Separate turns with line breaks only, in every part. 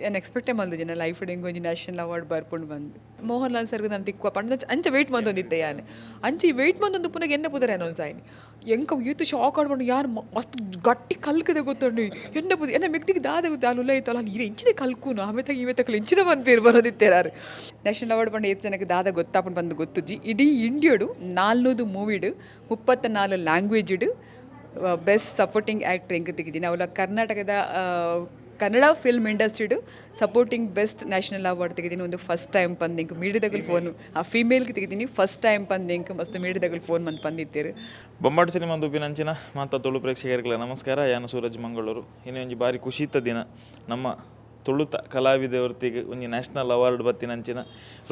ಏನು ಎಕ್ಸ್ಪೆಕ್ಟೇ ಮಲ್ದಿದ್ದೆ ಲೈಫ್ ಹಿಂಗೆ ಒಂಜಿ ನ್ಯಾಷನಲ್ ಅವಾರ್ಡ್ ಬರ್ಪುಂಡು ಬಂದು ಮೋಹನ್ ಲಾಲ್ ಸರ್ಗೆ ನಾನು ತಿಕ್ಕುವ ಪಂಡ ಅಂಚೆ ವೆಯ್ಟ್ ಮಂದೊಂದಿತ್ತೆ ಯಾನು ಅಂಚೆ ವೆಯ್ಟ್ ಮಂದೊಂದು ಪುನಃ ಎನ್ನ ಪುದರ ಏನೊಂದು ಸಾಯಿನಿ ಎಂಕ ಈತು ಶಾಕ್ ಆಡ್ಕೊಂಡು ಯಾರು ಮಸ್ತ್ ಗಟ್ಟಿ ಕಲ್ಕದೆ ಗೊತ್ತಂಡು ಎನ್ನ ಪುದ ಎನ್ನ ಮೆಕ್ತಿಗೆ ದಾದ ಗೊತ್ತು ಅಲ್ಲಿ ಉಲ್ಲ ಅಲ್ಲಿ ಇಂಚಿನ ಕಲ್ಕುನು ಆಮೇತಾಗ ಇವೆತಕ್ಕಲು ಇಂಚಿನ ಬಂದು ಬರೋದಿತ್ತೇರಾರು ನ್ಯಾಷನಲ್ ಅವಾರ್ಡ್ ಪಂಡ 7 ಜನಕ್ಕೆ ದಾದ ಗೊತ್ತಾಪಂಡು ಬಂದು ಗೊತ್ತುಜಿ ಇಡೀ ಇಂಡಿಯಾಡು 400 ಮೂವಿಡು 34 ಲ್ಯಾಂಗ್ವೇಜ್ಡು ಬೆಸ್ಟ್ ಸಪೋರ್ಟಿಂಗ್ ಆ್ಯಕ್ಟ್ರ್ ಹೆಂಗೆ ತೆಗಿದ್ದೀನಿ ಅವಳ ಕರ್ನಾಟಕದ ಕನ್ನಡ ಫಿಲ್ಮ್ ಇಂಡಸ್ಟ್ರಿಡು ಸಪೋರ್ಟಿಂಗ್ ಬೆಸ್ಟ್ ನ್ಯಾಷನಲ್ ಅವಾರ್ಡ್ ತೆಗಿದ್ದೀನಿ ಒಂದು ಫಸ್ಟ್ ಟೈಮ್ ಬಂದು ಇಂಕ ಮೀಡಿಯಾದಾಗಲು ಫೋನ್ ಆ ಫೀಮೇಲ್ಗೆ ತೆಗಿದ್ದೀನಿ ಫಸ್ಟ್ ಟೈಮ್ ಬಂದು ಇಂಕ ಮಸ್ತ್ ಮೀಡಿಯಾದಾಗಲು ಫೋನ್ ಬಂದು ಬಂದಿದ್ದೀರು.
ಬೊಂಬಾಟ್ ಸಿನಿಮಾ ದುಬ್ಬಿನಂಚಿನ ಮಾತ ತುಳು ಪ್ರೇಕ್ಷಕರಿಗೆ ನಮಸ್ಕಾರ. ಯಾನು ಸೂರಜ್ ಮಂಗಳೂರು. ಇನ್ನೇ ಒಂಜಿ ಬಾರಿ ಖುಷಿತ ದಿನ ನಮ್ಮ ತುಳುತ ಕಲಾವಿದವರ್ತಿಗೆ ಒಂಜಿ ನ್ಯಾಷನಲ್ ಅವಾರ್ಡ್ ಬತ್ತಿನಂಚಿನ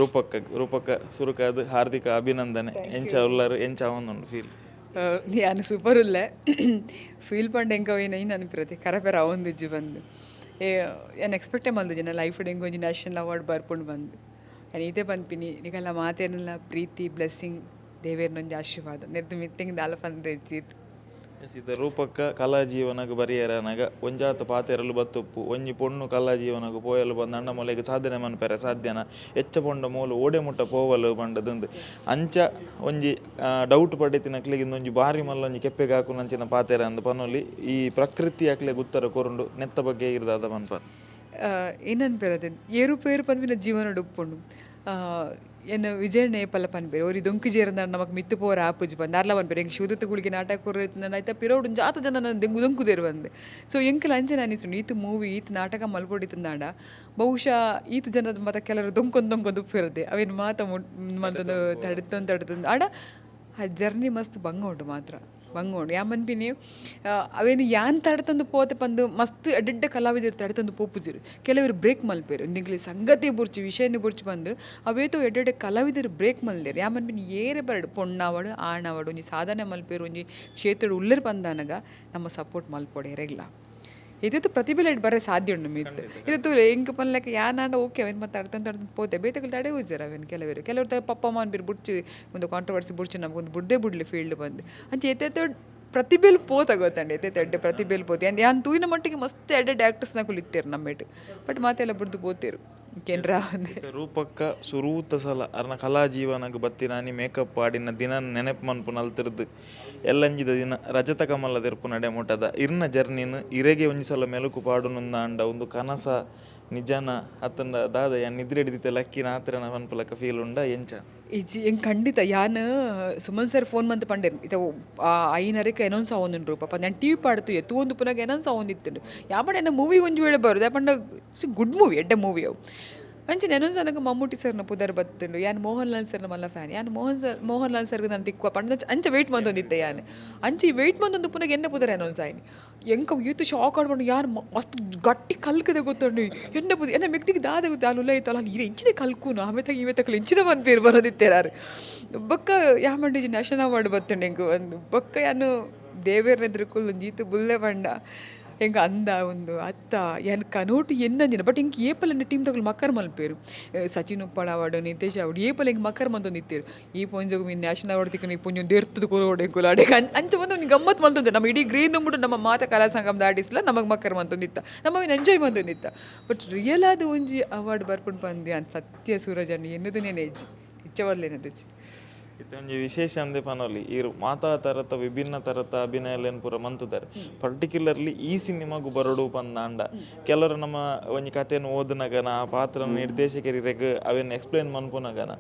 ರೂಪಕ್ಕ ಸುರುಕಾದ ಹಾರ್ದಿಕ ಅಭಿನಂದನೆ. ಎಂಚ ಉಳ್ಳಾರು ಎಂಚ ಅವನೊಂದು ಫೀಲ್
ನಾನು ಸೂಪರ್ ಉಲ್ಲೆ ಫೀಲ್ ಪಂಡ್ ಹೆಂಗೆ ಏನು ಅನ್ಪಿರತ್ತೆ ಕರಪೆರ ಅವೊಂದಿಜ್ಜಿ ಬಂದು ಏನು ಎಕ್ಸ್ಪೆಕ್ಟೇ ಮಲ್ದಿದ್ದೆ ಲೈಫ್ ಹಿಂಗೆ ಒಂಜಿ ನ್ಯಾಷನಲ್ ಅವಾರ್ಡ್ ಬರ್ಪುಂಡು ಬಂದು ನಾನು ಇದೇ ಬಂದ್ಪಿನಿ ನಿಗೆಲ್ಲ ಮಾತೇನೆಲ್ಲ ಪ್ರೀತಿ ಬ್ಲೆಸ್ಸಿಂಗ್ ದೇವೇರ್ನೊಂದು ಆಶೀರ್ವಾದ ನೆರ್ದು ಮಿತ್ತಿಂಗ್ ದಾಲ ಬಂದ್ರೆ ಇಜ್ಜಿತ್ತು
ರೂಪಕ್ಕ ಕಲಾ ಜೀವನಗ ಬರಿಯರನಗ ಒಂಜಾತ ಪಾತೆರಲು ಬತ್ತುಪ್ಪು ಒಂಜಿ ಪೊಣ್ಣು ಕಲಾ ಜೀವನಗ ಪೋಯಲು ಬಂದು ಅಣ್ಣ ಮೊಲೆಗೆ ಸಾಧನೆ ಮನ್ಪೆರೆ ಸಾಧ್ಯನ ಎಚ್ಚ ಪೊಂಡ ಮೂಲು ಓಡೆ ಮುಟ್ಟ ಪೋವಲು ಬಂಡದಂದು ಅಂಚ ಒಂಜಿ ಡೌಟ್ ಪಡೆತಿನ ಅಕ್ಲೆಗಿಂದ ಒಂಜಿ ಬಾರಿ ಮಲ್ಲ ಒಂಜಿ ಕೆಪ್ಪೆಗೆ ಹಾಕು ನಂಚಿನ ಪಾತೆರ ಅಂದು ಪನೊಲಿ ಈ ಪ್ರಕೃತಿ ಅಕ್ಲೆಗೆ ಉತ್ತರ ಕೊರುಂಡು ನೆತ್ತ ಬಗ್ಗೆ ಇರ್ದಾದ ಮನ್ಪ
ಏನನ್ಪೇರದೆ ಏರುಪೇರು ಪನ್ವಿನ ಜೀವನ ಉಪ್ಪುಂಡು ಏನು ವಿಜಯ ನೇಪಲ್ಲ ಪನ್ಪೇರು ಅವ್ರು ಇದೊಂಕು ಜೇರಂದ ನಮಗೆ ಮಿತ್ತು ಪೋರ ಆಪುಜಿ ಬಂದು ಅರ್ಲ ಪನ್ಪೇರು ಹೆಂಗೆ ಶುದ್ಧತುಗಳಿಗೆ ನಾಟಕ ಕೊರ್ರೈತೆ ಆಯ್ತಾ ಪಿರೋಡು ಜಾತ ಜನ ನಾನು ದೆಂಗು ದೊಂಕುದೇರು ಬಂದು ಸೊ ಎಂಕಲ್ ಅಂಚೆ ಅನಿಸುಂಡು ಈತು ಮೂವಿ ಈತು ನಾಟಕ ಮಲ್ಪೊಡಿತಂದಾಂಡ ಬಹುಶಃ ಈತು ಜನದ ಮತ್ತು ಕೆಲವರು ದೊಂಕೊಂದು ಉಪ್ಪಿರುತ್ತೆ ಅವೇನು ಮಂತೊಂದು ತಡೆತೊಂದು ಆಡ ಆ ಜರ್ನಿ ಮಸ್ತ್ ಬಂಗ ಉಂಟು ಮಾತ್ರ ಬಂಗೋಂಡು ಯಾಮನ್ಪಿನಿ ಅವೇನು ಯಾನ್ ತಡೆತಂದು ಪೋತೆ ಪಂದು ಮಸ್ತ್ ಎಡ್ಡೆಡ್ಡೆ ಕಲಾವಿದರು ತಡೆತಂದು ಪೋಪುಜಿರು ಕೆಲವರು ಬ್ರೇಕ್ ಮಲ್ಪೇರು ನಿಂಗ್ಲಿ ಸಂಗತಿ ಬುರ್ಚಿ ವಿಷಯನೇ ಬುರ್ಚಿ ಬಂದು ಅವೇತೋ ಎಡ್ಡೆಡ್ಡೆ ಕಲಾವಿದರು ಬ್ರೇಕ್ ಮಲ್ದೇರು ಯಾಮನ್ಪಿನಿ ಏರೆ ಬರಡು ಪೊಣ್ಣಾವಡು ಆಣಾವಡು ಒಂಜಿ ಸಾಧನೆ ಮಲ್ಪೇರು ಒಂಜಿ ಕ್ಷೇತ್ರಡು ಉಳ್ಳರು ಬಂದಾನಗ ನಮ್ಮ ಸಪೋರ್ಟ್ ಮಲ್ಪೊಡೆರೆಗ್ಲ ಇದತ್ತು ಪ್ರತಿಭೆ ಬರೋ ಸಾಧ್ಯ ಉಂಡು ಮಿತ್ತು ಇದತ್ತು ಹೆಂಗೆ ಪನ್ಲಕ್ಕೆ ಯಾನಾಂಡ ಓಕೆ ಅವೇನು ಮತ್ತೆ ತಡ್ತಂದು ಪೋತೆ ಬೇತಗಳು ತಡೆ ಹೋಯ್ತಾರ ಅವೇನು ಕೆಲವರು ಪಪ್ಪ ಅಮ್ಮ ಅನ್ಬಿರು ಬುಡ್ಚಿ ಒಂದು ಕಾಂಟ್ರವರ್ಸಿ ಬುಡ್ಚಿ ನಮಗೊಂದು ಬುಡ್ಲಿ ಫೀಲ್ಡ್ ಬಂದು ಅಂಚೆ ಎತ್ತೆ ಪ್ರತಿಭೆಲ್ ಪೋತ ಗೊತ್ತಂడి ಎತ್ತೆ ಪ್ರತಿಭೆಲ್ ಪೋತಿ ಅಂದ್ ಯಾನ್ ತೂಯಿನ ಮಟ್ಟಿಗೆ ಮಸ್ತ್ ಎಡ್ಡೆ ಆ್ಯಕ್ಟರ್ಸ್ನ ಕುಲಿತ್ತೇರು ನಮ್ಮೇಟು ಬಟ್ ಮಾತೆಲ್ಲ ಬುಡ್ದು ಪೋತೇರು ಕೆನ್ರಾ
ರೂಪಕ್ಕ ಸುರೂತ ಸಲ ಅರ್ನ ಕಲಾ ಜೀವನಗ ಬತ್ತಿನಾನಿ ಮೇಕಪ್ ಆಡಿನ ದಿನ ನೆನಪು ಮನ್ಪು ನಲ್ತಿರ್ದು ಎಲ್ಲಂಜಿದ ದಿನ ರಜತ ಕಮಲ ತೆರ್ಪು ನಡೆ ಮುಟ್ಟದ ಇರ್ನ ಜರ್ನಿನ ಇರೆಗೆ ಒಂಜಿ ಸಲ ಮೆಲುಕು ಪಾಡುನುಂದ ಅಂಡ ಒಂದು ಕನಸ ನಿಜಾನ ಅತ್ತಂಡ ದಾದ ಯಾನ್ ನಿದ್ರೆ ಹಿಡಿದಿತ್ತೆ ಲಕ್ಕಿನ ಆತರನ ಪನ್ಪಲಕ ಫೀಲ್ ಉಂಡ ಎಂಚ
ಇಜ್ಜಿ ಹೆಂಗೆ ಖಂಡಿತ ಯಾನು ಸುಮನ್ ಸರ್ ಫೋನ್ ಮಂತ್ ಪಂಡೇರು ಇದು ಐನರಕ್ಕೆ ಏನೊಂದು ಸಾವೊಂದು ರೂಪ ನಾನು ಟಿ ವಿ ಪಾಡ್ತು ಎತ್ತು ಒಂದು ಪುನಃ ಏನೊಂದು ಸಾವೊಂದಿತ್ತು ಯಾಪಡ ಎನ್ನ ಮೂವಿ ಒಂಜಿ ವೇಳೆ ಬರೋದು ಯಾಪಂಡ ಗುಡ್ ಮೂವಿ ಎಡ್ಡೆ ಮೂವಿ ಅವು ಅಂಚೆ ನೆನೊಂದು ನನಗೆ ಮಮ್ಮೂಟಿ ಸರ್ನ ಪುದರ್ ಬತ್ತುಂಡು ಯಾನು ಮೋಹನ್ ಲಾಲ್ ಸರ್ನ ಮಲ್ಲ ಫ್ಯಾನ್ ಯಾನು ಮೋಹನ್ ಲಾಲ್ ಸರ್ಗೆ ನಾನು ತಿಕ್ಕುವ ಪಂಡ ಅಂಚೆ ವೆಯ್ಟ್ ಮಂದೊಂದಿತ್ತೆ ಯಾನು ಅಂಚೆ ವೆಯ್ಟ್ ಮಂದೊಂದು ಪುನಃ ಎನ್ನ ಪುದರ ಏನೊಂದು ಸಾಯಿನಿ ಎಂಕ ಈತು ಶಾಕ್ ಆಡ್ಕೊಂಡು ಯಾರು ಮಸ್ತ್ ಗಟ್ಟಿ ಕಲ್ಕದೆ ಗೊತ್ತಂಡು ಎನ್ನ ಮೆಕ್ತಿಗೆ ದಾದ ಗೊತ್ತು ಅಲ್ಲಿ ಉಲ್ಲ ಅಲ್ಲಿ ಇಂಚಿನ ಕಲ್ಕುನು ಆಮೇತಾಗ ಇವೆತಕ್ಕಲು ಇಂಚಿನ ಬಂದು ಬರೋದಿತ್ತೇರಾರು ಬೊಕ್ಕ ಯಾಮಂಡಿಜಿ ನ್ಯಾಷನಲ್ ಅವಾರ್ಡ್ ಬತ್ತುಂಡು ಹೆಂಗೆ ಒಂದು ಬೊಕ್ಕ ಯಾನು ದೇವೇರ್ನ ಎದುರುಕುಲ್ ಒಂದು ಈತು ಬುಲ್ಲೆ ಬಂಡ ಹೆಂಗೆ ಅಂದ ಒಂದು ಅತ್ತ ಏನು ಕನೋಟು ಎನ್ನಂದಿನ ಬಟ್ ಹಿಂಗೆ ಏಪಲ್ ಟೀಮ್ ತಗೊಳ್ಳಿ ಮಕ್ಕರ್ ಮಲ್ಪೇರು ಸಚಿನ್ ಉಪ್ಪಳ ಅವಾರ್ಡು ನಿತೇಶ್ ಅವಾರ್ಡು ಏಪಲ್ ಹೆಂಗೆ ಮಕ್ಕರ್ ಮಂತೊಂದು ಇತ್ತೇರು ಈ ಪೊಂಜಗು ಮೀನು ನ್ಯಾಷನಲ್ ಅವಾರ್ಡ್ ತಿಕ್ಕ ಈ ಪೊಂಜೊಂದು ದೇರ್ತದ ಕೋರೋಡೆ ಕುಲಾಡೆ ಅಂಚ ಬಂದು ಒಂದು ಗಮ್ಮತ್ತು ಮಂತಂದೆ ನಮ್ಮ ಇಡೀ ಗ್ರೀನ್ ಬಿಟ್ಟು ನಮ್ಮ ಮಾತ ಕಲಾ ಸಂಗಮದ ಆಡಿಸ್ಲ ನಮಗೆ ಮಕ್ಕರ್ ಮಂತೊಂದಿತ್ತ ನಮ್ಮ ಎಂಜಾಯ್ ಮಂತೊಂದಿತ್ತ ಬಟ್ ರಿಯಲ್ ಆದ ಒಂಜಿ ಅವಾರ್ಡ್ ಬರ್ಕೊಂಡು ಬಂದೆ ಅಂತ ಸತ್ಯ ಸೂರಜನ್ನು ಎನ್ನದನೇ ನೆಜ್ಜಿ ಇಚ್ಚವಲ್ಲೇನದಜ್ಜಿ
ಇದೊಂದು ವಿಶೇಷ ಅಂದೆ ಪನೋಲಿ ಇರು ಮಾತಾ ತರತ ವಿಭಿನ್ನ ತರತ ಅಭಿನಯಲೇನು ಪೂರ ಮಂತುತ್ತಾರೆ ಪರ್ಟಿಕ್ಯುಲರ್ಲಿ ಈ ಸಿನಿಮಾಗೂ ಬರಡು ಪಂದಾಂಡ ಕೆಲವರು ನಮ್ಮ ಒಂಜಿ ಕಥೆಯನ್ನು ಓದಿನಗನ ಆ ಪಾತ್ರ ನಿರ್ದೇಶಕರಿಗೆ ಅವೇನು ಎಕ್ಸ್ಪ್ಲೇನ್ ಮನ್ಪುನಗನ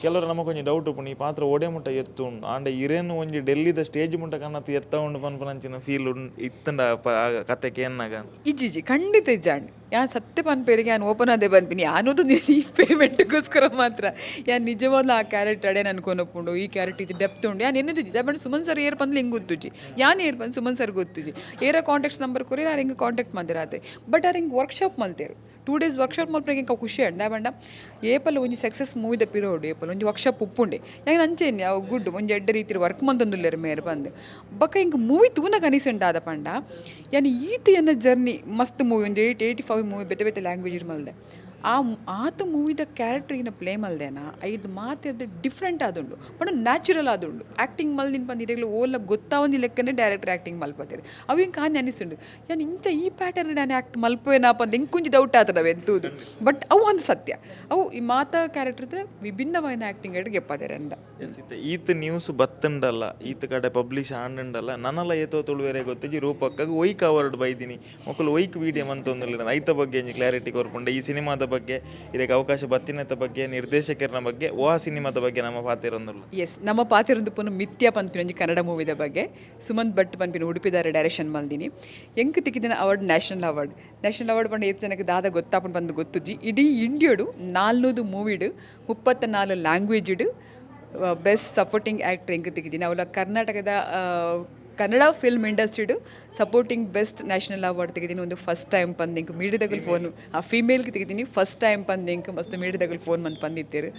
ಕೆಲವರು ನಮಗೆ ಕೊಂಚ ಡೌಟ್ ಉಪ್ಪು ಈ ಪಾತ್ರ ಓಡೆ ಮುಟ್ಟ ಎತ್ತು ಉಂಡು ಆಂಡ ಇರೇನು ಒಂಜಿ ಡೆಲ್ಲಿದ ಸ್ಟೇಜ್ ಮುಟ್ಟ ಕನ್ನತ್ತು ಎತ್ತ ಉಂಡು ಪನ್ಪನಂಚಿನ ಫೀಲ್ ಇತ್ತಂಡ ಕತೆಗೆ ಏನಾಗ
ಇಜ್ಜಿ ಖಂಡಿತ ಇಜ್ಜಾಂಡ್ ಯಾನ್ ಸತ್ಯ ಪನ್ಪೇರಿಗೆ ನಾನು ಓಪನ್ ಆದೇ ಬಂದ್ಬಿನಿ ಅನ್ನೋದು ಈ ಪೇಮೆಂಟ್ಗೋಸ್ಕರ ಮಾತ್ರ ಯಾನ್ ನಿಜವಾದ ಆ ಕ್ಯಾರೆಕ್ಟರ್ ಅಡೇನು ಅನ್ಕೊಂಡೋಗ್ಕೊಂಡು ಈ ಕ್ಯಾರೆಕ್ಟರ್ ಇದು ಡೆಪ್ತ್ ಉಂಡು ಯಾನ್ ಎನ್ನದಿದ್ದೆ ಬಟ್ ಸುಮನ್ ಸರ್ ಏರ್ ಬಂದು ಹಿಂಗೆ ಗೊತ್ತುಜಿ ಯಾನ್ ಏರ್ ಬಂದು ಸುಮನ್ ಸರ್ ಗೊತ್ತುಜಿ ಏರ ಕಾಂಟ್ಯಾಕ್ಟ್ಸ್ ನಂಬರ್ ಕೊರಿ ಯಾರು ಹಿಂಗೆ ಕಾಂಟ್ಯಾಕ್ಟ್ ಮಾಡಿರಾತೆ ಬಟ್ ಅವ್ರು ಹಿಂಗೆ ವರ್ಕ್ಶಾಪ್ ಮಲ್ತೇರು 2 days ವರ್ಕ್ಶಾಪ್ ಮಲ್ಪರೆ ಹಿಂಗೆ ಖುಷಿ ಅಂಡ ಬಂಡ ಏಪಲ್ ಒಂಜಿ ಸಕ್ಸಸ್ ಮೂವಿದ ಪಿರೋಡು ಏಪಲ್ ಒಂಜಿ ವರ್ಕ್ಶಾಪ್ ಉಪ್ಪುಂಡೆ ನಂಗೆ ಅಂಚೇನೆ ಅವು ಗುಡ್ ಒಂಜಿ ಎಡ್ಡೆ ರೀತಿ ವರ್ಕ್ ಮಂತೊಂದುಲ್ಲೇರು ಮೇರೆ ಬಂದು ಬಕ್ಕ ಹಿಂಗೆ ಮೂವಿ ತೂನ ಕನಿಸಂಡ ಆದ ಪಂಡ ಯಾನ್ ಈತ ಎನ್ನ ಜರ್ನಿ ಮಸ್ತ್ ಮೂವಿ ಒಂದು 85 ಮೂವಿ ಬೇತೆ ಲ್ಯಾಂಗ್ವೇಜ್ ಮಲ್ದೆ ಆ ಆತ ಮೂವಿದ ಕ್ಯಾರೆಕ್ಟರ್ ಇನ್ನ ಪ್ಲೇ ಮಲ್ದೇನ ಐದು ಮಾತಿದ್ದು ಡಿಫ್ರೆಂಟ್ ಆದುಂಡು ಬಟ್ ನ್ಯಾಚುರಲ್ ಆದುಂಡು ಆ್ಯಕ್ಟಿಂಗ್ ಮಲ್ದಿನ ಬಂದಿರಲಿ ಓಲ್ಲ ಗೊತ್ತಾವಂದಿ ಲೆಕ್ಕನೇ ಡೈರೆಕ್ಟರ್ ಆ್ಯಕ್ಟಿಂಗ್ ಮಲ್ಪತ್ತಾರೆ ಅವು ಹಿಂಗೆ ಕಾಣಿ ಅನಿಸುಂಡು ಯಾನು ಇಂಚ ಈ ಪ್ಯಾಟರ್ನ್ ನಾನು ಆ್ಯಕ್ಟ್ ಮಲ್ಪೇನಪ್ಪ ಅಂತ ಹಿಂಗೆ ಕುಂಜಿ ಡೌಟ್ ಆಗ್ತದವೆ ಎಂತೂದು ಬಟ್ ಅವು ಒಂದು ಸತ್ಯ ಅವು ಈ ಮಾತಾ ಕ್ಯಾರೆಕ್ಟರ್ ಇದ್ರೆ ವಿಭಿನ್ನವಾದ ಆ್ಯಕ್ಟಿಂಗ್ ಆയിട്ട് ಗೆಪ್ಪದಾರೆ ಅಂದ
ಈತ ನ್ಯೂಸ್ ಬತ್ತುಂಡಲ್ಲ ಈತ ಕಡೆ ಪಬ್ಲಿಷ್ ಆಂಡುಂಡಲ್ಲ ನನ್ನಲ್ಲ ಏತೋ ತುಳುವೇರೆ ಗೊತ್ತಿಜಿ ರೂಪಕ್ಕಾಗ ಒಯ್ಕ್ ಅವಾರ್ಡ್ ಬೈದಿನಿ ಮಕ್ಕಳು ಒಯ್ಕ್ ವಿಡಿಯೋ ಅಂತಂದಿಲ್ಲ ಐತ ಬಗ್ಗೆ ಕ್ಲಾರಿಟಿ ಕೊರ್ಪುಂಡೆ ಈ ಸಿನಿಮಾದ ಬಗ್ಗೆ ಇದಕ್ಕೆ ಅವಕಾಶ ಬತ್ತಿನದ ಬಗ್ಗೆ ನಿರ್ದೇಶಕರ ಬಗ್ಗೆ ಆ ಸಿನಿಮಾದ ಬಗ್ಗೆ ನಮ್ಮ ಪಾತಿರೊಂದಲ್ಲ
ಎಸ್ ನಮ್ಮ ಪಾತಿರೊಂದು ಪುನಃ ಮಿಥ್ಯ ಪನ್ಪಿನ ಒಂಜಿ ಕನ್ನಡ ಮೂವಿದ ಬಗ್ಗೆ ಸುಮಂತ್ ಭಟ್ ಪನ್ಪಿನ ಉಡುಪಿದಾರೆ ಡೈರೆಕ್ಷನ್ ಮಲ್ದಿನಿ ಎಂಕ್ ತಿಕ್ಕಿದಿನ ಅವಾರ್ಡ್ ನ್ಯಾಷನಲ್ ಅವಾರ್ಡ್ ಪಂಡ ಏತ್ ಜನಕ್ಕೆ ದಾದ ಗೊತ್ತಾಪಂಡು ಬಂದು ಗೊತ್ತುಜಿ ಇಡೀ ಇಂಡಿಯಾಡು 400 ಮೂವಿಡು 34 ಲ್ಯಾಂಗ್ವೇಜಿಡು ಬೆಸ್ಟ್ ಸಪೋರ್ಟಿಂಗ್ ಆ್ಯಕ್ಟರ್ ಎಂಕ್ ತೆಗಿದ್ದೀನಿ ಅವಳ ಕರ್ನಾಟಕದ ಕನ್ನಡ ಫಿಲ್ಮ್ ಇಂಡಸ್ಟ್ರಿಡು ಸಪೋರ್ಟಿಂಗ್ ಬೆಸ್ಟ್ ನ್ಯಾಷನಲ್ ಅವಾರ್ಡ್ ತೆಗಿದ್ದೀನಿ ಒಂದು ಫಸ್ಟ್ ಟೈಮ್ ಪಂದಿಂಕ್ ಮೀಡಿಯಾದಾಗಲು ಫೋನು ಆ ಫೀಮೇಲ್ಗೆ ತೆಗಿದ್ದೀನಿ ಫಸ್ಟ್ ಟೈಮ್ ಪಂದಿಂಕ್ ಮಸ್ತ್ ಮೀಡಿಯಾದಾಗಲು ಫೋನ್ ಬಂದು ಪಂದಿತ್ತೇರು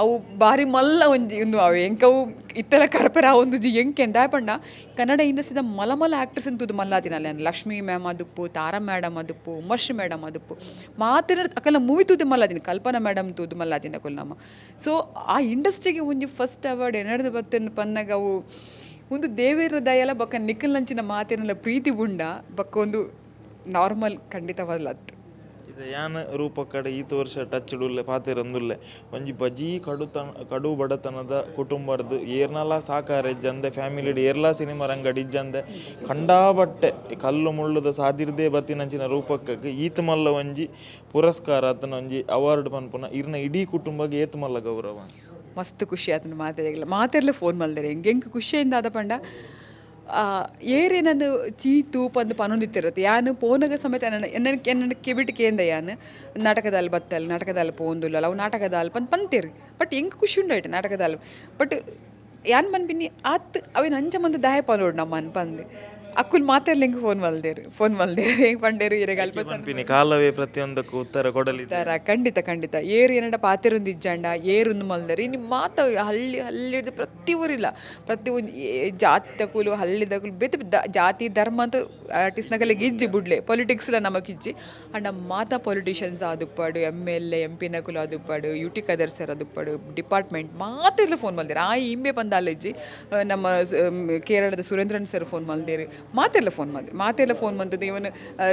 ಅವು ಬಾರಿ ಮಲ್ಲ ಒಂಜಿ ಇನ್ನು ಅವು ಎಂಕವು ಇತ್ತೆಲ್ಲ ಕರಪೆರ ಒಂದು ಜಿ ಎಂಕೆ ದಾಯಪಂಡ ಕನ್ನಡ ಇಂಡಸ್ಟ್ರಿದ ಮಲಮಲ ಆ್ಯಕ್ಟರ್ಸ್ ಅಂತದ್ದು ಮಲ್ಲಾತಿನಲ್ಲ ಲಕ್ಷ್ಮೀ ಮ್ಯಾಮ್ ಅದಪ್ಪು ತಾರಾ ಮೇಡಮ್ ಅದಪ್ಪು ಉಮರ್ಶಿ ಮೇಡಮ್ ಅದಪ್ಪು ಮಾತಿನ ಅಕಲ್ಲ ಮೂವಿ ತೂದು ಮಲ್ಲಾತೀನಿ ಕಲ್ಪನಾ ಮೇಡಮ್ ತೂದು ಮಲ್ಲಾತಿನ ಅಕಲ್ ನಮ್ಮ ಸೊ ಆ ಇಂಡಸ್ಟ್ರಿಗೆ ಒಂಜಿ ಫಸ್ಟ್ ಅವಾರ್ಡ್ ಎನಡ್ದು ಬತ್ತನ್ನು ಪನ್ನಾಗ ಅವು ಒಂದು ದೇವೇರ ದಯಲ ಬೊಕ್ಕ ನಿಖಲ್ ನಂಚಿನ ಮಾತಿನಲ್ಲ ಪ್ರೀತಿ ಬುಂಡ ಬೊಕ್ಕ ಒಂದು ನಾರ್ಮಲ್ ಖಂಡಿತವಾದ್ಲತ್ತು
ಇದು ಯಾನ್ ರೂಪ ಕಡೆ ಈತ ವರ್ಷ ಟಚ್ ಡುಲ್ಲೆ ಪಾತಿರಂದುಲ್ಲೆ ಒಂಜಿ ಬಜಿ ಕಡು ಬಡತನದ ಕುಟುಂಬರ್ದು ಏರ್ನಲ ಸಾಕಾರ ಇಜ್ಜಂದೆ ಫ್ಯಾಮಿಲಿಡ್ ಏರ್ಲಾ ಸಿನಿಮಾ ರಂಗಡ್ ಇಜ್ಜಂದೆ ಕಂಡಾಬಟ್ಟೆ ಕಲ್ಲು ಮುಳ್ಳುದ ಸಾದಿರ್ದೇ ಬತ್ತಿನಂಚಿನ ರೂಪಕ್ಕೆ ಈತ ಮಲ್ಲ ಒಂಜಿ ಪುರಸ್ಕಾರ ಆತನ ಒಂಜಿ ಅವಾರ್ಡ್ ಪನ್ಪುನ ಇರ್ನ ಇಡೀ ಕುಟುಂಬಗೆ ಏತ್ ಮಲ್ಲ ಗೌರವ
ಮಸ್ತ್ ಖುಷಿ ಆತನ ಮಾತಾಡಲೇ ಫೋನ್ ಮಲ್ದರೆ ಹೆಂಗೆ ಖುಷಿಯಿಂದ ಆದ ಪಂಡ ಏರೇ ನಾನು ಚೀತು ಪಂದು ಪನೊಂದಿತ್ತಿರುತ್ತೆ ಯಾನು ಪೋನಾಗ ಸಮೇತ ಎನ್ನ ಕೆಬಿಟ್ಟು ಕೇಂದ ಯಾನು ನಾಟಕದಲ್ಲಿ ಬತ್ತಲ್ಲ ನಾಟಕದಲ್ಲಿ ಪೋಂದುಲ್ಲ ಅವು ನಾಟಕದಲ್ಲಿ ಪಂತೇರಿ ಬಟ್ ಹೆಂಗೆ ಖುಷಿ ಉಂಡಾಯ್ತು ನಾಟಕದಲ್ಲಿ ಬಟ್ ಯಾನ್ ಬಂದ್ಬಿನಿ ಆತ್ ಅವೇನು ಅಂಚ ಮಂದಿ ದಾಯ ಪನೋಡು ನಮ್ಮ ಅನ್ಪಂದು ಅಕ್ಕುಲ್ ಮಾತಾಡ್ಲಿಂಗ್ ಫೋನ್ ಮಲ್ದೇರು ಹೆಂಗೆ ಪಂಡೇರು ಏರಿಗೆ
ಅಲ್ಪ ಕಾಲವೇ ಪ್ರತಿಯೊಂದಕ್ಕೂ ಉತ್ತರ ಕೊಡಲಿದ್ದಾರೆ
ಖಂಡಿತ ಏರು ಏನಡ ಪಾತಿರೊಂದು ಇಜ್ಜಂಡ ಏರೊಂದು ಮಲ್ದರು ಇನ್ನು ಮಾತು ಹಳ್ಳಿದ ಪ್ರತಿ ಊರಿಲ್ಲ ಪ್ರತಿ ಒಂದು ಜಾತಿ ತಕುಲು ಹಳ್ಳಿದಕುಲು ಜಾತಿ ಧರ್ಮ ಅಂತ ಆರ್ಟಿಸ್ಟ್ನಾಗಲ್ಲಿಗೆ ಇಜ್ಜಿ ಬಿಡ್ಲೆ ಪೊಲಿಟಿಕ್ಸ್ಲ ನಮಗೆ ಇಜ್ಜಿ ಅಂಡ ಮಾತಾ ಪೊಲಿಟಿಷಿಯನ್ಸ್ ಅದುಪ್ಪಾಡು MP ನಕುಲು ಅದುಪ್ಪಾಡು UT ಕದರ್ ಸರ್ ಅದುಪ್ಪಾಡು ಡಿಪಾರ್ಟ್ಮೆಂಟ್ ಮಾತಿರ್ಲಿ ಫೋನ್ ಮಲ್ದೇರು ಆ ಇಂಬೆ ಬಂದ ಅಲ್ಲಿಜ್ಜಿ ನಮ್ಮ ಕೇರಳದ ಸುರೇಂದ್ರನ್ ಸರ್ ಫೋನ್ ಮಲ್ದೇರು ಮಾತೆಲ್ಲ ಫೋನ್ ಬಂದದ್ದು ಇವನು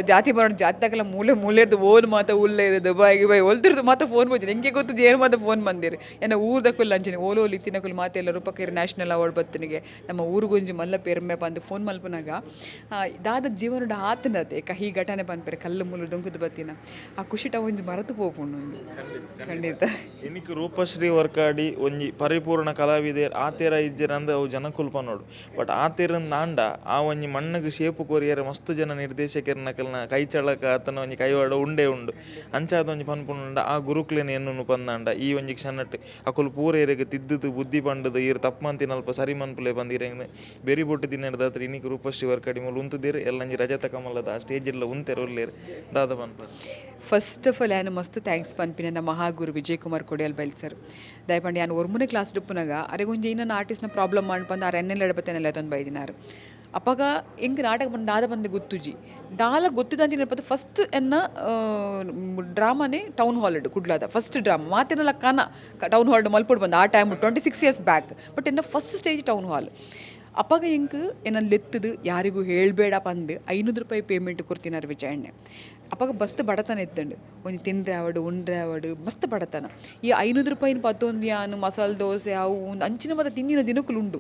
ಜಾತಿ ಬರೋಣ ಜಾತಿದಾಗೆಲ್ಲ ಮೂಲೆದು ಓಲ್ ಮಾತ ಉಲ್ಲ ಇರೋದು ಬಾಯಿ ಒಲ್ತಿರೋದು ಮಾತ ಫೋನ್ ಬಂದಿದೆ ಹೆಂಗೆ ಗೊತ್ತು ಏನು ಮಾತ ಫೋನ್ ಬಂದಿರಿ ಏನ ಊರ್ದಕ್ಕುಲ್ಲ ಅಂಚಿನಿ ಓಲೋಲಿ ಇತ್ತಿನಕುಲ್ ಮಾತೆಲ್ಲ ರೂಪಕ್ಕೆ ನ್ಯಾಷನಲ್ ಅವಾರ್ಡ್ ಬತ್ತನಿಗೆ ನಮ್ಮ ಊರುಗೊಂಜಿ ಮಲ್ಲ ಪೇರ್ಮೆ ಬಂದು ಫೋನ್ ಮಲ್ಪನಾಗ ದಾದ ಜೀವನದ ಆತನತೆ ಕಹಿ ಘಟನೆ ಬಂದ್ಪೇರೆ ಕಲ್ಲು ಮುಲ್ಲು ದೊಂಕುದು ಬತ್ತಿನ ಆ ಖುಷಿಟ ಒಂಜಿ ಮರೆತು ಪೋಪುಂಡು ಖಂಡಿತ
ಇನಿಕ್ ರೂಪಶ್ರೀ ವರ್ಕಾಡಿ ಒಂಜಿ ಪರಿಪೂರ್ಣ ಕಲಾವಿದೆ ಆತೇರ ಇಜ್ಜರಂದ ಅವು ಜನ ಕುಲ್ಪ ನೋಡು ಬಟ್ ಆತೇರನ್ ನಾಂಡ ಆ ಒಂಜಿ ಮಣ್ಣಗೆ ಶೇಪು ಕೊರಿಯರ ಮಸ್ತು ಜನ ನಿರ್ದೇಶಕರ ನಕಲ್ನ ಕೈ ಚಳಕ ಆತನ ಒಂಜಿ ಕೈವಾಡ ಉಂಡೆ ಉಂಡು ಅಂಚಾದ ಒಂಜಿ ಪನ್ಪುಂಡ ಆ ಗುರುಕ್ಲೇನ ಎನ್ನು ಪಂದಾಂಡ ಈ ಒಂಜಿ ಕ್ಷಣಟ್ ಅಕುಲು ಪೂರೇರೆಗೆ ತಿದ್ದುದು ಬುದ್ಧಿ ಪಂಡದು ಇರು ತಪ್ಪಂತಿನಲ್ಪ ಸರಿ ಮನ್ಪುಲೆ ಬಂದಿರಂಗ ಬೆರಿ ಬೊಟ್ಟು ದಿನದಾತ್ರ ಇನಿಕ್ ರೂಪಶ್ರೀ ವರ್ಕಾಡಿ ಮೂಲ ಉಂತುದೇರು ಎಲ್ಲಂಜಿ ರಜತ ಕಮಲದ ಆ ಸ್ಟೇಜ್ ಇಲ್ಲ ಉಂತೆರು ಒಲ್ಲೇರು ದಾದ ಪನ್ಪ
ಫಸ್ಟ್ ಆಫ್ ಆಲ್ ಯಾನು ಮಸ್ತ್ ಥ್ಯಾಂಕ್ಸ್ ಪನ್ಪಿನ ನಮ್ಮ ಮಹಾಗುರು ವಿಜಯ್ ಕುಮಾರ್ ಕೊಡಿಯಲ್ ಬೈಲ್ ಸರ್ ದಯಪಂಡು ಯಾನು ಒರ್ಮುನೆ ಕ್ಲಾಸ್ ಡುಪ್ಪುನಾಗ ಅರೆಗೊಂಜಿ ಏನನ್ನ ಆರ್ಟಿಸ್ಟ್ನ ಪ್ರಾಬ್ಲಮ್ ಮಾಡ್ಪಂದು ಆ ಎಣ್ಣೆಲ್ಲ ಎಡಪತ್ತೇನೆಲ್ಲ ತಂದು ಬೈದಿನಾರು ಅಪ್ಪಾಗ ಹೆಂಗೆ ನಾಟಕ ಬಂದು ದಾದ ಬಂದು ಗೊತ್ತುಜಿ ದಾಲ ಗೊತ್ತಿದಂತ ನೆನಪತ್ತು ಫಸ್ಟ್ ಎನ್ನ ಡ್ರಾಮಾನೇ ಟೌನ್ ಹಾಲ್ ಕುಡ್ಲಾದ ಫಸ್ಟ್ ಡ್ರಾಮಾ ಮಾತಿನಲ್ಲ ಕಾನ ಟೌನ್ ಹಾಲ್ ಮಲ್ಪೊಡು ಬಂದು ಆ ಟೈಮ್ 26 years ಬ್ಯಾಕ್ ಬಟ್ ಎನ್ನ ಫಸ್ಟ್ ಸ್ಟೇಜ್ ಟೌನ್ ಹಾಲ್ ಅಪ್ಪಾಗ ಹೆಂಗೆ ಏನ ಲೆತ್ತದು ಯಾರಿಗೂ ಹೇಳಬೇಡ ಪಂದು 500 ರೂಪಾಯಿ ಪೇಮೆಂಟ್ ಕೊಡ್ತಿನಾರು ವಿಚಾರಣೆ ಅಪ್ಪಾಗ ಮಸ್ತ್ ಬಡತನ ಎತ್ತಂಡು ಒಂದು ತಿಂದ್ರೆ ಆವಡು ಉಂಡ್ರೆ ಆವಡು ಮಸ್ತ್ ಬಡತನ ಈ 500 ರೂಪಾಯಿನ ಪತ್ತೊಂದು ಯಾನು ಮಸಾಲೆ ದೋಸೆ ಅವು ಒಂದು ಅಂಚಿನ ಮತ್ತು ತಿಂದಿನ ದಿನಕ್ಕೂ ಉಂಡು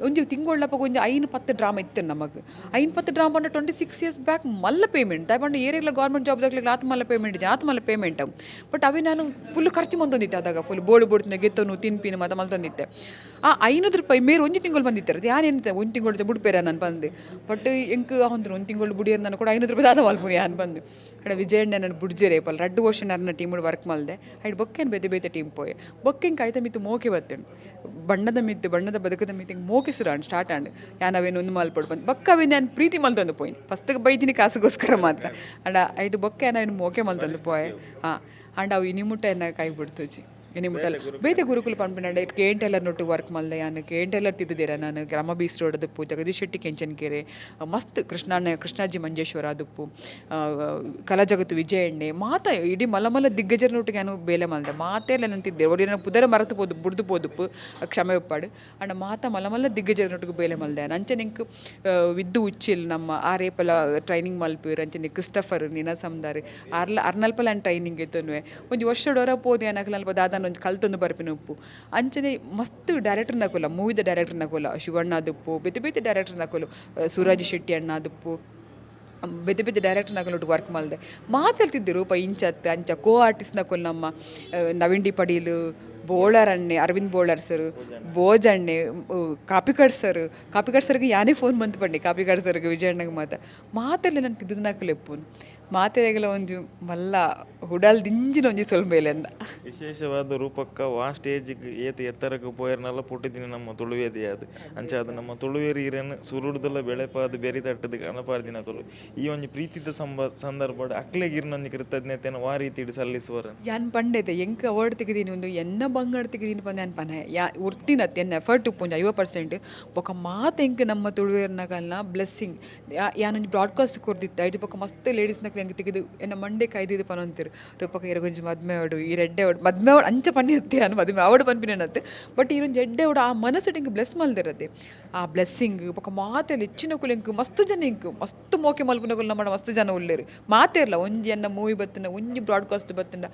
ಒಂಜಿ ತಿಂಗೊಳ್ಳಪ್ಪ ಒಂಜಿ 5-10 ಡ್ರಾಮಾ ಇತ್ತು ನಮಗೆ 5-10 ಡ್ರಾಮಾ ಪಂಡ 26 years ಬ್ಯಾಕ್ ಮಲ್ಲ ಪೇಮೆಂಟ್ ದಯಪಂಡು ಏರಿಯಲ್ಲ ಗೌರ್ಮೆಂಟ್ ಜಾಬ್ದಾಗ್ಲಿಕ್ಕೆ ಆತ ಮಲ್ಲ ಪೇಮೆಂಟ್ ಇದೆ ಆತ ಮಲ್ಲ ಪೇಮೆಂಟ್ ಅವು ಬಟ್ ಅವೇ ನಾನು ಫುಲ್ ಖರ್ಚು ಮಂತಂದಿತ್ತೆ ಅದಾಗ ಫುಲ್ ಬೋಡ್ತಿನ ಗೆತ್ತನು ತಿನ್ಪಿನ ಮತ್ತು ಮಲ್ತಂದಿತ್ತೆ ಆ 500 ರೂಪಾಯಿ ಮೇರೆ ಒಂಜಿ ತಿಂಗಳು ಬಂದಿತ್ತಾರೆ ಯಾನೇನಿದೆ ಒಂದು ತಿಂಗಳು ಬಿಡ್ಬೇರ ನಾನು ಬಂದು ಬಟ್ ಎಂಕ್ ಅಂದ್ರೆ ಒಂದು ತಿಂಗಳು ಬುಡಿಯರ್ ನಾನು ಕೂಡ 500 ರೂಪಾಯಿ ದಾದ ಮಲ್ಪುರಿ ಯಾನು ಬಂದು ಅಡ ವಿಜಯಣ್ಣ ನಾನು ಬುಡ್ಜೆ ರೇಪಲ್ ರಡ್ಡು ವರ್ಷ ನನ್ನ ಟೀಮು ವರ್ಕ್ ಮಲ್ದೆ ಐಡ್ ಬೊಕ್ಕೇನು ಬೇತೆ ಟೀಮ್ ಪೋಯೆ ಬೊಕ್ಕೆಂಗೆ ಕಾಯ್ತ ಮಿತ್ತು ಮೋಕೆ ಬತ್ತೇನು ಬಣ್ಣದ ಬದುಕದ ಮಿತ್ತಿಂಗ್ ಮೋಕೆ ಸುರಾಂಡ್ ಸ್ಟಾರ್ಟ್ ಆಂಡ್ ಯಾನವೇನು ಒಂದು ಮಲ್ಪಡು ಬಂದು ಬೊಕ್ಕವೇ ನಾನು ಪ್ರೀತಿ ಮಲ್ತಂದು ಪೋಯ್ ಫಸ್ಟಿಗೆ ಬೈದಿನಿ ಕಾಸಿಗೋಸ್ಕರ ಮಾತ್ರ ಅಡ ಐದು ಬೊಕ್ಕೆ ನಾವೇನು ಮೋಕೆ ಮಲ್ತಂದು ಪೋಯೆ ಹಾಂ ಅಂಡ್ ಅವು ಇನಿ ಮುಟ್ಟ ಎನ್ನ ಕೈ ಬಿಡ್ತುಜಿ ಎನಿ ಮುಟ್ಟಲ್ಲ ಬೇತೆ ಗುರುಕುಲ ಪನ್ಪುನಂಡೆ ಕೇಂಟೆಲ್ಲರ್ ನೊಟ್ಟು ವರ್ಕ್ ಮಲ್ದೆ ಯಾನು ಕೇಂಟೆಲ್ಲರ್ ತಿದ್ದಿದ್ದೇರ ನಾನು ಗ್ರಾಮ ಬೀಸ್ ರೋಡ್ ದುಪ್ಪು ಜಗದೀಶ್ ಶೆಟ್ಟಿ ಕೆಂಚನ್ಕೆರೆ ಮಸ್ತ್ ಕೃಷ್ಣಾಜಿ ಮಂಜೇಶ್ವರ ದುಪ್ಪು ಕಲಾಜಗತ್ತು ವಿಜಯಣ್ಣೆ ಮಾತ ಇಡೀ ಮಲ್ಲ ದಿಗ್ಗಜರ್ನೊಟ್ಟಿಗೆ ನಾನು ಬೇಲೆ ಮಲ್ದೆ ಮಾತೆಲ್ಲ ನಂತಿದ್ದೆ ಒಡಿನ ಪುದರ ಮರತು ಪೋದು ಬುಡ್ದು ಪೋದುಪ್ಪು ಕ್ಷಮೆ ಉಪ್ಪಾಡು ಅಣ್ಣ ಮಾತ ಮಲ್ಲ ದಿಗ್ಗಜರ್ನೊಟ್ಟಿಗೆ ಬೇಲೆ ಮಲ್ದೆ ಅಂಚೆ ನಿಂಕ್ ವಿದ್ದು ಉಚ್ಚಿಲ್ ನಮ್ಮ ಆರೇಪಲ ಟ್ರೈನಿಂಗ್ ಮಲ್ಪೇರು ಅಂಚೆ ಕ್ರಿಸ್ಟಫರ್ ನಿನ ಸಮದಾರಿ ಅರ್ನಲ್ಪಲ ಟ್ರೈನಿಂಗ್ ಎತ್ತನ್ವೆ ಒಂದು ವರ್ಷಡೊರ ಪೋದು ಏನಕ್ಕೆ ಅಲ್ಪ ದಾದಾನ ಒಂದು ಕಲ್ತೊಂದು ಬರ್ಪಿನ ಉಪ್ಪು ಅಂಚನೆ ಮಸ್ತ್ ಡೈರೆಕ್ಟರ್ ನಕೋಲ ಮೂವಿದ ಡೈರೆಕ್ಟರ್ ನಕೋಲ ಶಿವಣ್ಣ ದುಪ್ಪು ಬೇತೆ ಡೈರೆಕ್ಟರ್ ನಕೋಲು ಸೂರಾಜ್ ಶೆಟ್ಟಿ ಅಣ್ಣ ದುಪ್ಪು ಬೇತೆ ಡೈರೆಕ್ಟರ್ ನಕಲೊಟ್ಟು ವರ್ಕ್ ಮಲ್ದೆ ಮಾತಾಡ್ತಿದ್ದೆ ರೂಪ ಇಂಚತ್ ಅಂಚ ಕೋ ಆರ್ಟಿಸ್ಟ್ ನಕೋಲು ನಮ್ಮ ನವೀನ್ ಡಿ ಪಡೀಲು ಬೋಳರ್ ಅಣ್ಣೆ ಅರವಿಂದ್ ಬೋಳರ್ ಸರ್ ಬೋಜಣ್ಣೆ ಕಾಪಿಕಾಡ್ ಸರ್ಗೆ ಯಾನೇ ಫೋನ್ ಬಂತು ಪಂಡೆ ಕಾಪಿಕಾಡ್ ಸರ್ಗೆ ವಿಜಯಣ್ಣಗೆ ಮಾತೆಲ್ಲ ನಾನು ತಿದ್ದು ನಾಕಲೆಪ್ಪು ಮಾತೆರೆಗಲ ಒಂಜಿ ಮಲ್ಲ ಹುಡಲ್ ದಿಂಜಿನ ಒಂಜಿ ಸೊಲ್ಮೇಲೆ ಅಂದ
ವಿಶೇಷವಾದ ರೂಪಕ್ಕ ಆ ಸ್ಟೇಜಿಗೆ ಏತ ಎತ್ತರಕ್ಕೆ ಪೋಯರ್ನೆಲ್ಲ ಪುಟ್ಟಿದ್ದೀನಿ ನಮ್ಮ ತುಳುವೇದಿ ಅದು ಅಂಚೆ ಅದು ನಮ್ಮ ತುಳುವೇರಿ ಇರೇನು ಸುರುಡ್ದಲ್ಲ ಬೆಳೆಪಾದ ಬೇರೆ ತಟ್ಟದ ಗಣಪಾರ್ದಿನಕಲು ಈ ಒಂದು ಪ್ರೀತಿದ ಸಂದರ್ಭ ಅಕ್ಲೆಗಿರ್ನೊಂದು ಕೃತಜ್ಞತೆಯನ್ನು ಆ ರೀತಿ ಸಲ್ಲಿಸುವರು
ಯಾನ್ ಪಂಡೈತೆ ಎಂಕ್ ಅವಾರ್ಡ್ ತೆಗೆದೀನಿ ಒಂದು ಎನ್ನ ಬಂಗಾರ ತೆಗೆದೀನಿ ಪಂದ ಯಾನ್ ಪನ ಉರ್ತಿನತ್ತೆ ಎನ್ನ ಎಫರ್ಟ್ ಉಪ್ಪುಂಜು 50% ಬೊಕ ಮಾತು ಎಂಕ್ ನಮ್ಮ ತುಳುವೇರ್ನಗಲ್ನ ಬ್ಲೆಸ್ಸಿಂಗ್ ಯಾನೊಂದು ಬ್ರಾಡ್ಕಾಸ್ಟ್ ಕೊರ್ದಿತ್ತ ಐಟಿ ಪಕ್ಕ ಮಸ್ತ್ ಲೇಡೀಸ್ನ ಹೆಂಗೆ ತೆಗೆದು ಎನ್ನ ಮಂಡೆ ಕಾಯ್ದಿದ್ದು ಪನೊಂತಿರು ರೂಪಕ್ಕ ಇರಗೊಂಜಿ ಮದ್ಮೆ ಅವಡು ಈ ರೆಡ್ಡೆ ಅವಡು ಮದ್ಮೆ ಅವಡು ಅಂಚ ಪನ್ನಿ ಹತ್ತಿ ಅನ್ನು ಮದ್ಮೆ ಅವಡು ಪನ್ಪಿನತ್ತೆ ಬಟ್ ಇರೊಂದು ಎಡ್ಡೆ ಅವಡು ಆ ಮನಸ್ಸು ಎಂಕ್ ಬ್ಲೆಸ್ ಮಲ್ದಿರತ್ತೆ ಆ ಬ್ಲೆಸ್ಸಿಂಗ್ ಬೊಕ ಮಾತೆಲ್ಲ ಹೆಚ್ಚಿನ ಕುಲು ಎಂಕ್ ಮಸ್ತ್ ಜನ ಎಂಕ್ ಮಸ್ತ್ ಮೋಕೆ ಮಲ್ಪುನಗುಲು ನಮ್ಮ ಮಸ್ತ್ ಜನ ಉಳ್ಳೇರು ಮಾತೇ ಇರಲ್ಲ ಒಂಜಿ ಎನ್ನ ಮೂವಿ ಬತ್ತಿನ ಒಂಜಿ ಬ್ರಾಡ್ಕಾಸ್ಟ್ ಬತ್ತಿನ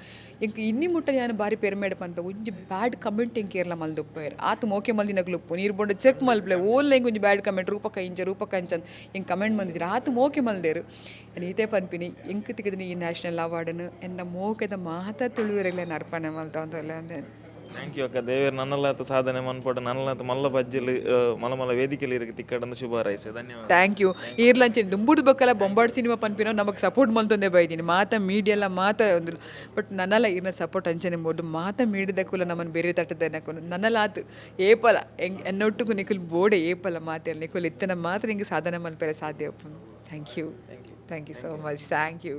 ಎಂಕ್ ಇನ್ನಿ ಮುಟ್ಟ ನಾನು ಬಾರಿ ಪೆರ್ಮೇಡೆ ಪಂಪ ಒಂಜಿ ಬ್ಯಾಡ್ ಕಮೆಂಟ್ ಎಂಕ್ ಇರಲ್ಲ ಮಲ್ದುಪ್ಪೇರು ಆತು ಮೋಕೆ ಮಲ್ದಿನಗ್ಲು ಉಪ್ಪು ನೀರು ಬೋಂಡು ಚೆಕ್ ಮಲ್ಪಲೆ ಓಲ್ಲ ಎಂಗ್ ಒಂಜಿ ಬ್ಯಾಡ್ ಕಮೆಂಟ್ ರೂಪಕ್ಕ ಇಂಚ ಎಂಕ್ ಕಮೆಂಟ್ ಬಂದಿದ್ರು ಆತು ಮೋಕೆ ಮಲ್ದೇರು ನೀತೆ ಪನ್ಪಿನಿ ಎಂಕ್ ತೆಗೆದು ಈ ನ್ಯಾಷನಲ್ ಅವಾರ್ಡನ್ನು ಎನ್ನ ಮೋಕೆದ ಮಾತಾ ತುಳುವರೆಗ್ಲೇ ಅರ್ಪಣೆ ಮಲ್ತ ಅಂದೆ
ಥ್ಯಾಂಕ್ ಯು ಅಕ್ಕ ದೇವೇರು ನನ್ನಲ್ಲಾತ ಸಾಧನೆ ಮನ್ಪಡ ನನ್ನಲ್ಲಾತ ಮಲ್ಲ ಬಜ್ಜಲ್ಲಿ ಮಲ್ಲ ವೇದಿಕೆಯಲ್ಲಿ ಇರಕ್ಕೆ ತಿಕ್ಕಡಂದು ಶುಭ ಹಾರೈಸಿ ಧನ್ಯವಾದ
ಥ್ಯಾಂಕ್ ಯು ಈರ್ಲಂಚೆ ದುಂಬುಡು ಬಕ್ಕಲ ಬೊಂಬಾಟ್ ಸಿನಿಮಾ ಪನ್ಪಿನೋ ನಮಗೆ ಸಪೋರ್ಟ್ ಮಲ್ತೊಂದೆ ಬೈದೀನಿ ಮಾತಾ ಮೀಡಿಯಲ್ಲ ಮಾತಾ ಒಂದು ಬಟ್ ನನ್ನಲ್ಲ ಇರ್ನ ಸಪೋರ್ಟ್ ಅಂಚನೆ ಬೋಡು ಮಾತಾ ಮೀಡಿದ ಕುಲ ನಮ್ಮನ್ನು ಬೇರೆ ತಟ್ಟದ ನಕ್ಕೊಂಡು ನನ್ನಲ್ಲ ಆತು ಏಪಲ ಎನ್ನೊಟ್ಟಿಗೂ ನಿಖುಲ್ ಬೋಡೆ ಏಪಲ ಮಾತೆಲ್ಲ ನಿಖುಲ್ ಇತ್ತನ ಮಾತ್ರ ಹಿಂಗೆ ಸಾಧನೆ ಮಲ್ಪರೆ ಸಾಧ್ಯ thank you so much thank you